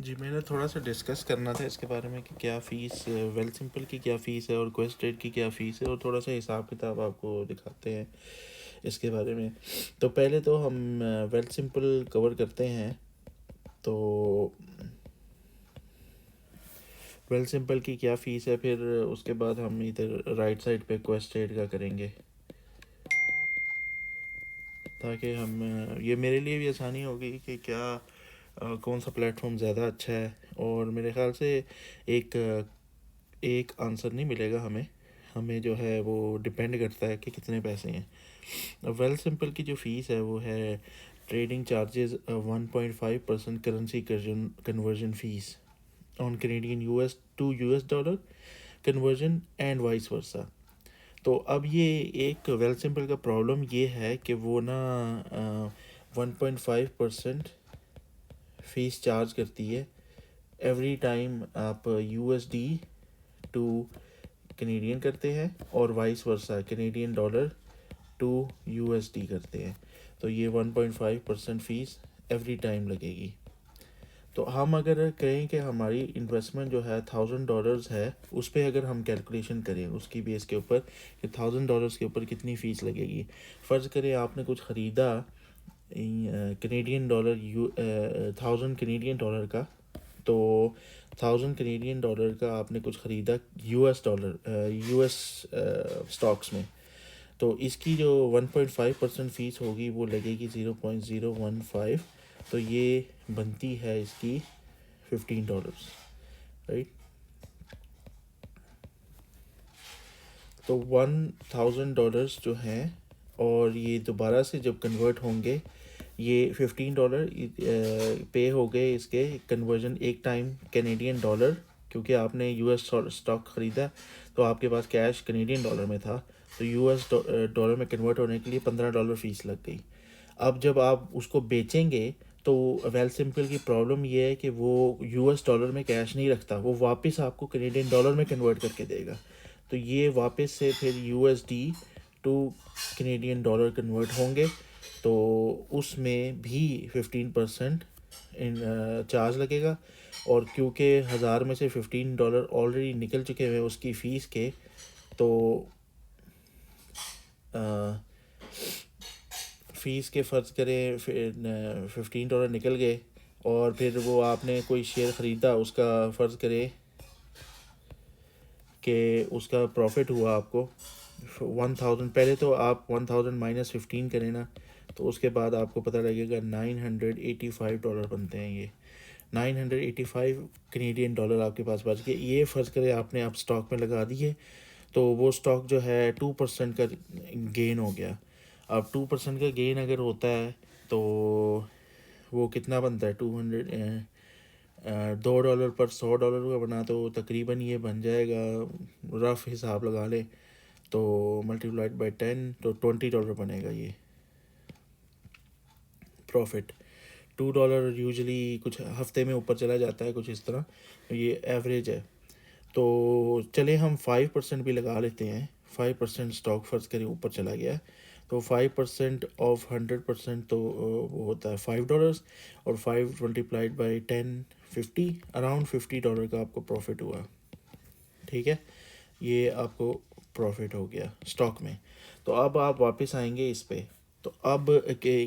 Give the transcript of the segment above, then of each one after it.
जी, मैंने थोड़ा सा डिस्कस करना था इसके बारे में कि क्या फ़ीस वेल सिंपल की क्या फ़ीस है और क्वेस्ट ट्रेड की क्या फ़ीस है, और थोड़ा सा हिसाब किताब आपको दिखाते हैं इसके बारे में। तो पहले तो हम वेल सिंपल कवर करते हैं। तो वेल सिंपल की क्या फ़ीस है, फिर उसके बाद हम इधर राइट साइड पे क्वेस्ट ट्रेड का करेंगे, ताकि हम ये मेरे लिए भी आसानी होगी कि क्या कौन सा प्लेटफॉर्म ज़्यादा अच्छा है। और मेरे ख़्याल से एक एक आंसर नहीं मिलेगा हमें हमें जो है वो डिपेंड करता है कि कितने पैसे हैं। वेल सिंपल की जो फ़ीस है वो है trading charges 1.5% currency conversion fees on Canadian US to US dollar conversion and vice versa. तो अब ये एक वेल सिंपल का प्रॉब्लम ये है कि वो ना 1.5% फ़ीस चार्ज करती है एवरी टाइम आप यूएसडी टू कैनेडियन करते हैं और vice versa Canadian dollar to USD करते हैं। तो ये 1.5% फ़ीस एवरी टाइम लगेगी। तो हम अगर कहें कि हमारी इन्वेस्टमेंट जो है $1000 है, उस पर अगर हम कैलकुलेशन करें उसकी बेस के ऊपर कि $1000 के ऊपर कितनी फ़ीस लगेगी। फ़र्ज़ करें आपने कुछ ख़रीदा कैनेडियन डॉलर 1000 कैनेडियन डॉलर का। तो 1000 कैनेडियन डॉलर का आपने कुछ ख़रीदा यूएस स्टॉक्स में। तो इसकी जो 1.5% फ़ीस होगी वो लगेगी 0.015। तो ये बनती है इसकी $15, राइट। तो $1000 जो हैं, और ये दोबारा से जब कन्वर्ट होंगे ये $15 पे हो गए इसके कन्वर्जन एक टाइम कैनेडियन डॉलर, क्योंकि आपने यूएस स्टॉक ख़रीदा तो आपके पास कैश कैनेडियन डॉलर में था, तो यूएस डॉलर में कन्वर्ट होने के लिए $15 फ़ीस लग गई। अब जब आप उसको बेचेंगे तो वेल सिंपल की प्रॉब्लम ये है कि वो यूएस डॉलर में कैश नहीं रखता, वो वापस आपको कैनेडियन डॉलर में कन्वर्ट करके देगा। तो ये वापस से फिर USD to Canadian dollar convert होंगे, तो उसमें भी 15% इन चार्ज लगेगा। और क्योंकि 1000 में से $15 ऑलरेडी निकल चुके हैं उसकी फ़ीस के, तो फ़ीस के फ़र्ज़ करें फिर $15 निकल गए, और फिर वो आपने कोई शेयर ख़रीदा, उसका फ़र्ज़ करें कि उसका प्रॉफिट हुआ आपको 1000। पहले तो आप 1000 माइनस 15 करें ना, तो उसके बाद आपको पता लगेगा $985 बनते हैं। ये 985 कैनेडियन डॉलर आपके पास बच गए। ये फ़र्ज़ करें आपने आप स्टॉक में लगा दिए, तो वो स्टॉक जो है 2% का गेन हो गया। अब 2% का गेन अगर होता है तो वो कितना बनता है, 2 $2 पर $100 का बना, तो तकरीबन ये बन जाएगा, रफ़ हिसाब लगा ले तो मल्टीप्लाइड बाई 10 तो $20 बनेगा ये प्रॉफिट। $2 यूजली कुछ हफ्ते में ऊपर चला जाता है, कुछ इस तरह, ये एवरेज है। तो चले हम 5% भी लगा लेते हैं। 5% स्टॉक फ़र्ज़ करें ऊपर चला गया, तो 5% ऑफ 100% तो वो होता है $5, और 5 मल्टीप्लाइड बाई 10 50, अराउंड $50 का आपको प्रॉफिट हुआ। ठीक है, ये आपको प्रॉफिट हो गया स्टॉक में। तो अब आप वापस आएंगे इस पे। तो अब के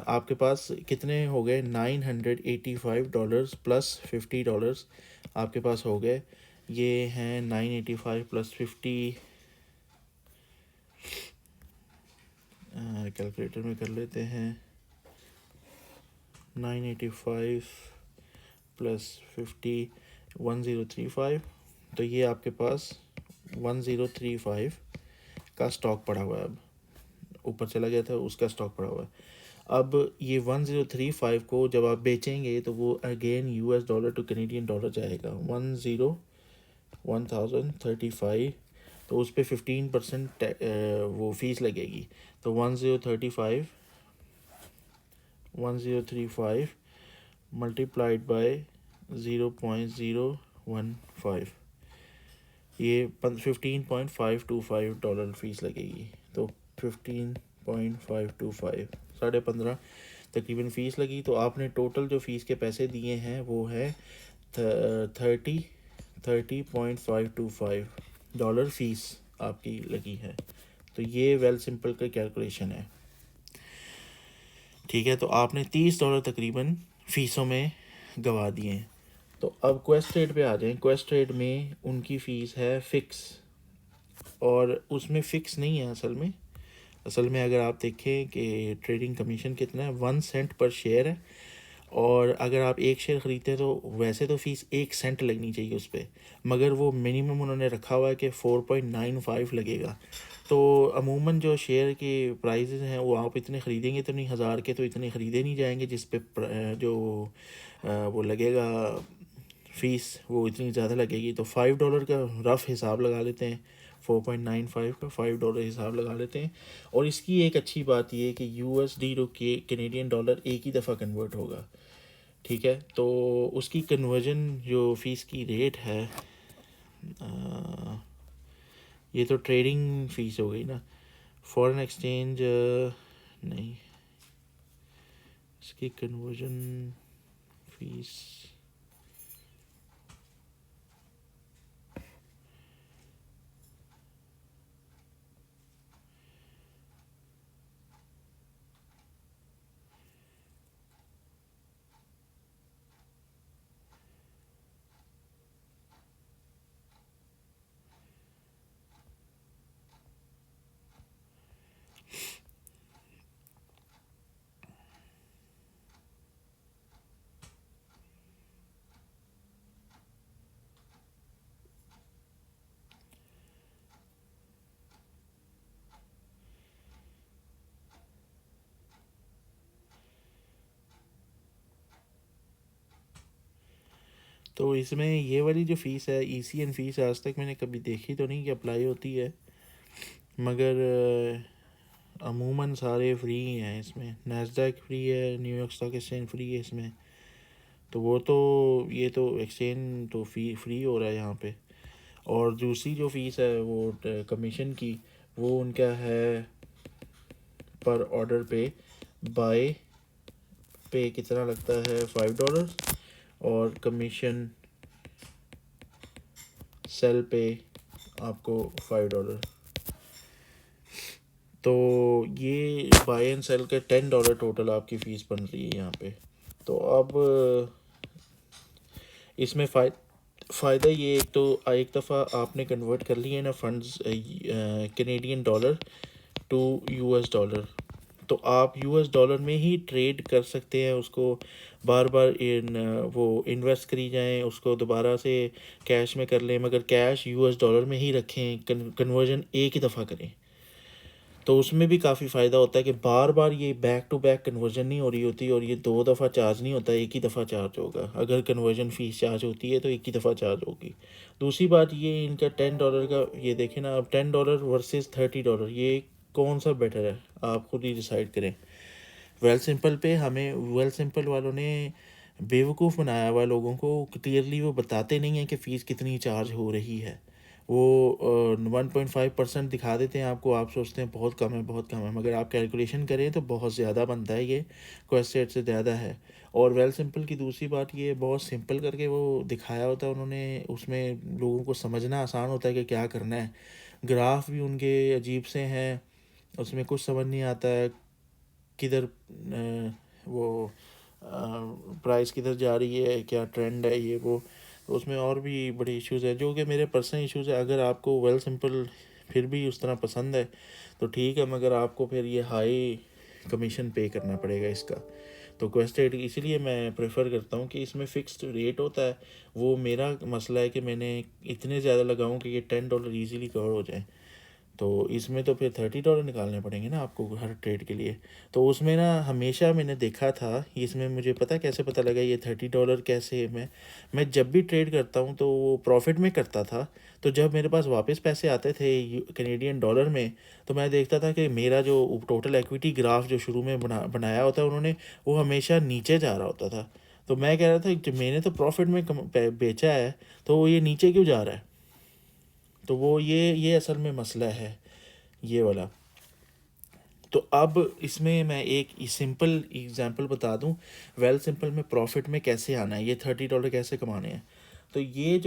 आपके पास कितने हो गए, $985 प्लस $50 आपके पास हो गए। ये हैं 985 प्लस 50, कैलकुलेटर में कर लेते हैं। 985 प्लस 50 1035। तो ये आपके पास 1035 का स्टॉक पड़ा हुआ है। अब ऊपर चला गया था, उसका स्टॉक पड़ा हुआ है। अब ये 1035 को जब आप बेचेंगे तो वो again US dollar two Canadian dollar जाएगा 1035। तो उस पर 15% वो फीस लगेगी। तो 1035 मल्टीप्लाइड बाय 0.015, ये $15.525 फीस लगेगी। तो 15.525 15.5, तकरीबन फ़ीस लगी, तो आपने टोटल जो फ़ीस के पैसे दिए हैं वो है 30.525 फ़ीस आपकी लगी है। तो ये वेल सिंपल का कैलकुलेशन है, ठीक है। तो आपने $30 तकरीबन फ़ीसों में गवा दिए हैं। तो अब क्वेस्ट ट्रेड पे आ जाएं। क्वेस्ट ट्रेड में उनकी फ़ीस है फ़िक्स, और उसमें फ़िक्स नहीं है असल में अगर आप देखें कि ट्रेडिंग कमीशन कितना है, 1 सेंट पर शेयर है। और अगर आप एक शेयर ख़रीदते हैं तो वैसे तो फ़ीस 1 सेंट लगनी चाहिए उस पर, मगर वो मिनिमम उन्होंने रखा हुआ है कि 4.95 लगेगा। तो अमूमन जो शेयर के प्राइजेज़ हैं वो आप इतने ख़रीदेंगे तो नहीं, 1000 के तो इतने ख़रीदे नहीं जाएंगे जिस पे जो वो लगेगा फ़ीस वो इतनी ज़्यादा लगेगी। तो $5 का रफ़ हिसाब लगा लेते हैं, 4.95 का $5 हिसाब लगा लेते हैं। और इसकी एक अच्छी बात ये है कि USD टू कैनेडियन डॉलर एक ही दफ़ा कन्वर्ट होगा, ठीक है। तो उसकी कन्वर्जन जो फ़ीस की रेट है, ये तो ट्रेडिंग फ़ीस हो गई ना, फॉरेन एक्सचेंज नहीं, इसकी कन्वर्जन फ़ीस तो इसमें ये वाली जो फ़ीस है ECN फ़ीस आज तक मैंने कभी देखी तो नहीं कि अप्लाई होती है, मगर अमूमन सारे फ्री ही हैं इसमें। नैस्डैक फ्री है, न्यूयॉर्क स्टॉक एक्सचेंज फ्री है इसमें। तो वो तो ये तो एक्सचेंज तो फ्री हो रहा है यहाँ पे। और दूसरी जो फ़ीस है वो कमीशन की, वो उनका है पर ऑर्डर पे बाय पे कितना लगता है $5, और कमीशन सेल पे आपको $5। तो ये बाय एंड सेल के $10 टोटल आपकी फ़ीस बन रही है यहाँ पे। तो अब इसमें फ़ायदा ये, एक तो एक दफ़ा आपने कन्वर्ट कर लिए ना funds Canadian dollar to US dollar, तो आप US डॉलर में ही ट्रेड कर सकते हैं उसको, बार बार वो इन्वेस्ट करी जाएं, उसको दोबारा से कैश में कर लें, मगर कैश US डॉलर में ही रखें, कन्वर्जन एक ही दफ़ा करें। तो उसमें भी काफ़ी फ़ायदा होता है कि बार बार ये बैक टू बैक कन्वर्जन नहीं हो रही होती, और ये 2 दफ़ा चार्ज नहीं होता, एक ही दफ़ा चार्ज होगा। अगर कन्वर्जन फ़ीस चार्ज होती है तो एक ही दफ़ा चार्ज होगी। दूसरी बात ये इनका $10 का, ये देखें ना, अब $10 वर्सेस $30, ये कौन सा बेटर है आप खुद ही डिसाइड करें। वेल सिंपल पे हमें वेल सिंपल वालों ने बेवकूफ़ बनाया हुआ लोगों को, क्लियरली वो बताते नहीं हैं कि फ़ीस कितनी चार्ज हो रही है। वो 1.5% दिखा देते हैं आपको, आप सोचते हैं बहुत कम है बहुत कम है, मगर आप कैलकुलेशन करें तो बहुत ज़्यादा बनता है, ये क्वेश्चन से ज़्यादा है। और वेल सिंपल की दूसरी बात ये, बहुत सिंपल करके वो दिखाया होता है उन्होंने, उसमें लोगों को समझना आसान होता है कि क्या करना है। ग्राफ भी उनके अजीब से हैं, उसमें कुछ समझ नहीं आता है किधर वो प्राइस किधर जा रही है, क्या ट्रेंड है ये वो। तो उसमें और भी बड़े इश्यूज़ हैं जो कि मेरे पर्सनल इश्यूज़ है। अगर आपको वेल सिंपल फिर भी उस तरह पसंद है तो ठीक है, मगर आपको फिर ये हाई कमीशन पे करना पड़ेगा इसका। तो क्वेस्टेड इसीलिए मैं प्रेफर करता हूँ कि इसमें फ़िक्स्ड रेट होता है। वो मेरा मसला है कि मैंने इतने ज़्यादा लगाऊँ कि ये $10 ईज़िली कवर हो जाए। तो इसमें तो फिर $30 निकालने पड़ेंगे ना आपको हर ट्रेड के लिए। तो उसमें ना हमेशा मैंने देखा था, इसमें मुझे पता कैसे पता लगा ये $30 कैसे, मैं जब भी ट्रेड करता हूँ तो वो प्रॉफिट में करता था। तो जब मेरे पास वापस पैसे आते थे कैनेडियन डॉलर में, तो मैं देखता था कि मेरा जो टोटल इक्विटी ग्राफ जो शुरू में बनाया होता है उन्होंने, वो हमेशा नीचे जा रहा होता था। तो मैं कह रहा था कि मैंने तो प्रॉफिट में बेचा है, तो ये नीचे क्यों जा रहा है। तो वो ये असल में मसला है ये वाला। तो अब इसमें मैं एक सिंपल एग्जांपल बता दूं, वेल सिंपल में प्रॉफिट में कैसे आना है, ये $30 कैसे कमाने हैं। तो ये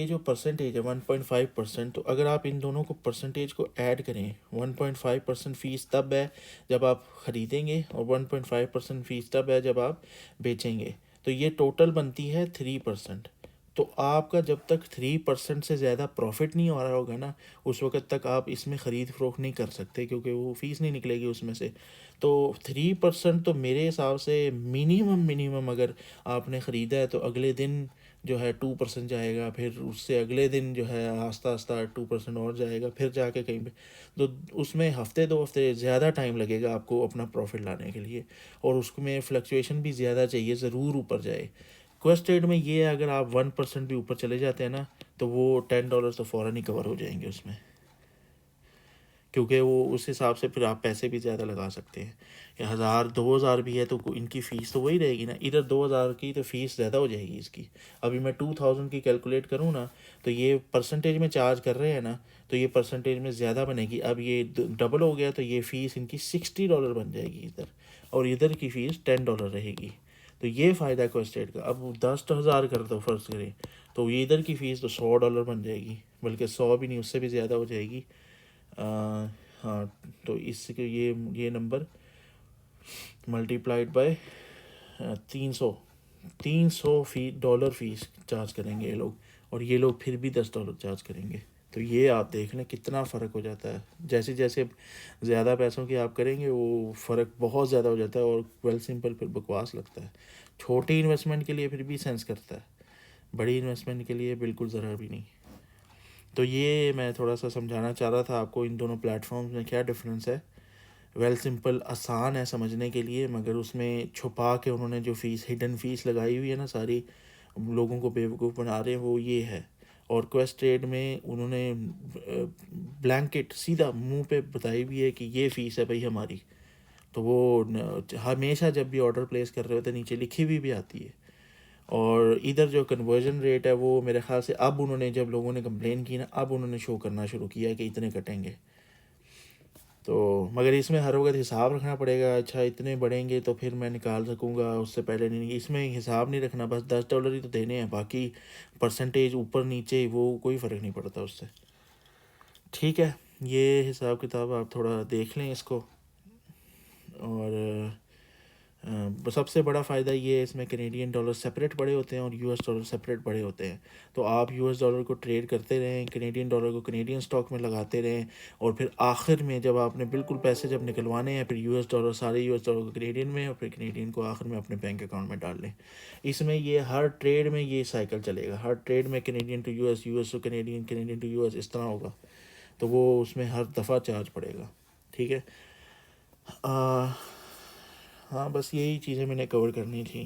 जो परसेंटेज है 1.5%, तो अगर आप इन दोनों को परसेंटेज को ऐड करें, 1.5% फ़ीस तब है जब आप ख़रीदेंगे और 1.5% फ़ीस तब है जब आप बेचेंगे, तो ये टोटल बनती है 3%। तो आपका जब तक 3% से ज़्यादा प्रॉफिट नहीं हो रहा होगा ना, उस वक्त तक आप इसमें ख़रीद फ़रोख्त नहीं कर सकते, क्योंकि वो फ़ीस नहीं निकलेगी उसमें से। तो 3% तो मेरे हिसाब से मिनिमम अगर आपने ख़रीदा है तो अगले दिन जो है 2% जाएगा, फिर उससे अगले दिन जो है आस्ता आस्ता 2% और जाएगा, फिर जाके कहीं पे, तो उसमें हफ्ते 2 हफ्ते ज़्यादा टाइम लगेगा आपको अपना प्रॉफिट लाने के लिए, और उसमें फ्लक्चुएशन भी ज़्यादा चाहिए, ज़रूर ऊपर जाए। क्वेस्ट ट्रेड में ये है, अगर आप 1% भी ऊपर चले जाते हैं ना, तो वो $10 तो फ़ौरन ही कवर हो जाएंगे उसमें, क्योंकि वो उस हिसाब से फिर आप पैसे भी ज़्यादा लगा सकते हैं। या 1000 2000 भी है तो इनकी फ़ीस तो वही रहेगी ना, इधर 2000 की तो फ़ीस ज़्यादा हो जाएगी इसकी। अभी मैं 2000 की कैलकुलेट करूँ ना, तो ये परसेंटेज में चार्ज कर रहे हैं ना, तो ये परसेंटेज में ज़्यादा बनेगी। अब ये डबल हो गया, तो ये फ़ीस इनकी $60 बन जाएगी इधर, और इधर की फ़ीस $10 रहेगी। तो ये फ़ायदा है क्वेस्ट ट्रेड का। अब 10,000 कर दो फ़र्ज़ करें, तो ये इधर की फ़ीस तो $100 बन जाएगी, बल्कि 100 भी नहीं, उससे भी ज़्यादा हो जाएगी। हाँ, तो इसके ये number multiplied by 300, $300 fees charge करेंगे ये लोग, और ये लोग फिर भी $10 चार्ज करेंगे। तो ये आप देख लें कितना फ़र्क हो जाता है। जैसे जैसे ज़्यादा पैसों की आप करेंगे, वो फ़र्क बहुत ज़्यादा हो जाता है, और वेल सिंपल फिर बकवास लगता है। छोटी इन्वेस्टमेंट के लिए फिर भी सेंस करता है, बड़ी इन्वेस्टमेंट के लिए बिल्कुल ज़रा भी नहीं। तो ये मैं थोड़ा सा समझाना चाह रहा था आपको, इन दोनों प्लेटफॉर्म्स में क्या डिफरेंस है। वेल सिंपल आसान है समझने के लिए, मगर उसमें छुपा के उन्होंने जो फ़ीस, हिडन फ़ीस लगाई हुई है ना, सारी लोगों को बेवकूफ़ बना रहे हैं, वो ये है। और क्वेस्ट ट्रेड में उन्होंने ब्लैंकेट सीधा मुंह पे बताई हुई है कि ये फ़ीस है भाई हमारी। तो वो हमेशा जब भी ऑर्डर प्लेस कर रहे होते हैं नीचे लिखी हुई भी आती है। और इधर जो कन्वर्जन रेट है वो मेरे ख़्याल से अब उन्होंने, जब लोगों ने कंप्लेन की ना, अब उन्होंने शो करना शुरू किया कि इतने कटेंगे। तो मगर इसमें हर वक्त हिसाब रखना पड़ेगा, अच्छा इतने बढ़ेंगे तो फिर मैं निकाल सकूँगा, उससे पहले नहीं। इसमें हिसाब नहीं रखना, बस $10 ही तो देने हैं, बाकी परसेंटेज ऊपर नीचे वो कोई फ़र्क नहीं पड़ता उससे। ठीक है, ये हिसाब किताब आप थोड़ा देख लें इसको। और सबसे बड़ा फ़ायदा ये है, इसमें कैनेडियन डॉलर सेपरेट पड़े होते हैं और यूएस डॉलर सेपरेट पड़े होते हैं। तो आप यूएस डॉलर को ट्रेड करते रहें, कैनेडियन डॉलर को कैनेडियन स्टॉक में लगाते रहें, और फिर आखिर में जब आपने बिल्कुल पैसे जब निकलवाने हैं, फिर यूएस डॉलर, सारे यूएस डॉलर को कैनेडियन में, और फिर कैनेडियन को आखिर में अपने बैंक अकाउंट में डाल लें। इसमें ये हर ट्रेड में ये साइकिल चलेगा, हर ट्रेड में Canadian to US, US to Canadian, Canadian to US, इस तरह होगा। तो वो उसमें हर दफ़ा चार्ज पड़ेगा। ठीक है। हाँ, बस यही चीज़ें मैंने कवर करनी थी।